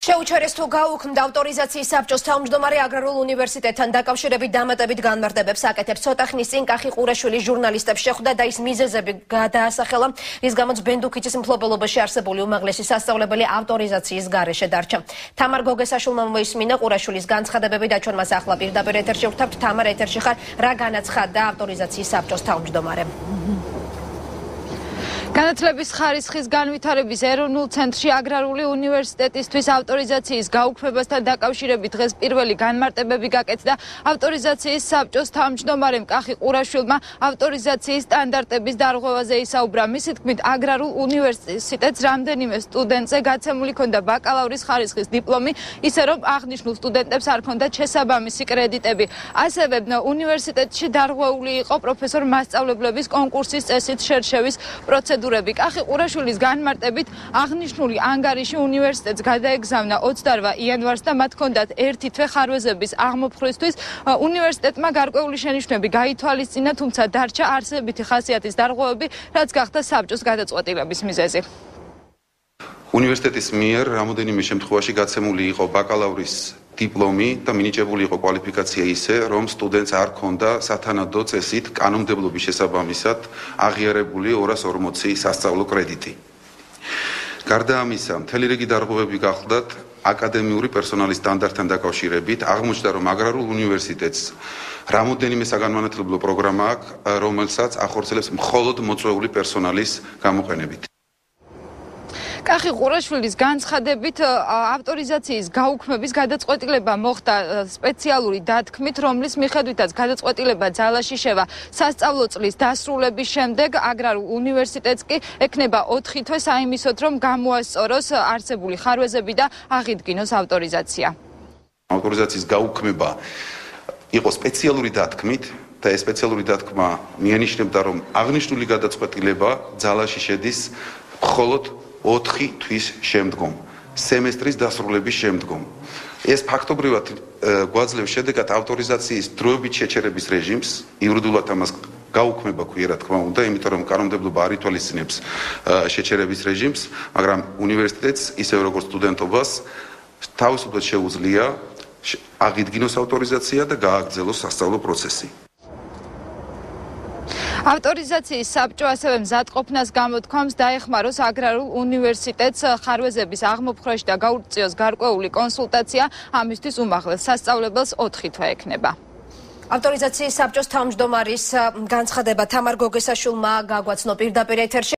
შეუჩერეს თუ გაუქმდა ავტორიზაციის საბჭოს თავმჯდომარე აგრარულ უნივერსიტეტთან დაკავშირებით დამატებით განმარტებებს აკეთებს. ცოტა ხნის წინ კახი ყურაშვილი ჟურნალისტებს შეხვდა და ის მიზეზები გადაასახელა, რის გამოც ბენდუქიძის მფლობელობაში არსებული უმაღლესი სასწავლებელი ავტორიზაციის გარეშე დარჩა. თამარ გოგესაშვილმა მოისმინა ყურაშვილის განცხადებები და ჩვენ მას ახლა პირდაპირ ეთერში ვხვდებით. თამარ, ეთერში ხარ, რა განაცხადა ავტორიზაციის საბჭოს თავმჯდომარემ? განათლების ხარისხის განვითარების ეროვნულ ცენტრში აგრარული უნივერსიტეტისთვის ავტორიზაციის გაუქმებასთან დაკავშირებით დღეს პირველი განმარტებები გაკეთდა. ავტორიზაციის საბჭოს თავმჯდომარემ კახი ყურაშვილმა ავტორიზაციის სტანდარტების დარღვევაზე ისაუბრა. მისი თქმით, აგრარულ უნივერსიტეტს რამდენიმე სტუდენტზე გაცემული ჰქონდა ბაკალავრის ხარისხის დიპლომი, ისე რომ აღნიშნულ სტუდენტებს არ ჰქონდათ შესაბამისი კრედიტები. ასევე უნივერსიტეტში დარღვეული იყო პროფესორ მასწავლებლების კონკურსის წესით შერჩევის პროცედურა. კახი ყურაშვილის განმარტებით აღნიშნული ანგარიში უნივერსიტეტს გადაეგზავნა 28 იანვარს და მათ ჰქონდათ ერთი თვე ხარვეზების აღმოფხვრისთვის. უნივერსიტეტმა გარკვეული შენიშვნები გაითვალისწინა, თუმცა დარჩა არსებითი ხასიათის დარღვევები, რაც გახდა საბჭოს გადაწყვეტილების მიზეზი. უნივერსიტეტის მიერ რამოდენიმე შემთხვევაში გაცემული იყო ბაკალავრის დიპლომი და მინიჭებული იყო კვალიფიკაცია ისე, რომ სტუდენტს არ ჰქონდა სათანადო წესით კანონმდებლობის შესაბამისად აღიარებული 240 სასწავლო კრედიტი. გარდა ამისა, მთელი რიგი დარღვევები გახლდათ აკადემიური პერსონალის სტანდარტთან დაკავშირებით. აღმოჩნდა, რომ აგრარულ უნივერსიტეტს რამოდენიმე საგანმანათლებლო პროგრამა აქვს, რომელსაც ახორციელებს მხოლოდ მოწვეული პერსონალის გამოყენებით. კახი ყურაშვილის განცხადებით ავტორიზაციის გაუქმების გადაწყვეტილება მოხდა სპეციალური დათქმით, რომლის მიხედვითაც გადაწყვეტილება ძალაში შევა სასწავლო წლის დასრულების შემდეგ. აგრარულ უნივერსიტეტს კი ექნება 4 თვე საიმისოდ, რომ გამოასწოროს არსებული ხარვეზები და აღიდგინოს ავტორიზაცია. ავტორიზაციის გაუქმება იყო სპეციალური დათქმით და ეს სპეციალური დათქმა მიანიშნებდა, რომ აღნიშნული გადაწყვეტილება ძალაში შედის მხოლოდ 4 თვის შემდგომ, სემესტრის დასრულების შემდგომ. ეს ფაქტობრივად გვაძლევს შედეგად ავტორიზაციის დროებით შეჩერების რეჟიმს, იურიდულად ამას გაუქმება ქვია, რა თქმა უნდა, იმიტომ რომ კანონმდებლობა არ ითვალისწინებს შეჩერების რეჟიმს, მაგრამ უნივერსიტეტს, ისევ როგორც სტუდენტობას, თავისუფლად შეუძლია აღიდგინოს ავტორიზაცია და გააგრძელოს სასწავლო პროცესი. ავტორიზაციის საბჭო ასევე მზადყოფნას გამოთქვამს დაეხმაროს აგრარულ უნივერსიტეტს ხარვეზების აღმოფხვრაში და გაუწიოს გარკვეული კონსულტაცია. ამისთვის უმაღლეს სასწავლებელს 4 თვე ექნება. ავტორიზაციის საბჭოს თავმჯდომარის განცხადება თამარ გოგესაშვილმა გაგვაცნო პირდაპირ ეთერში.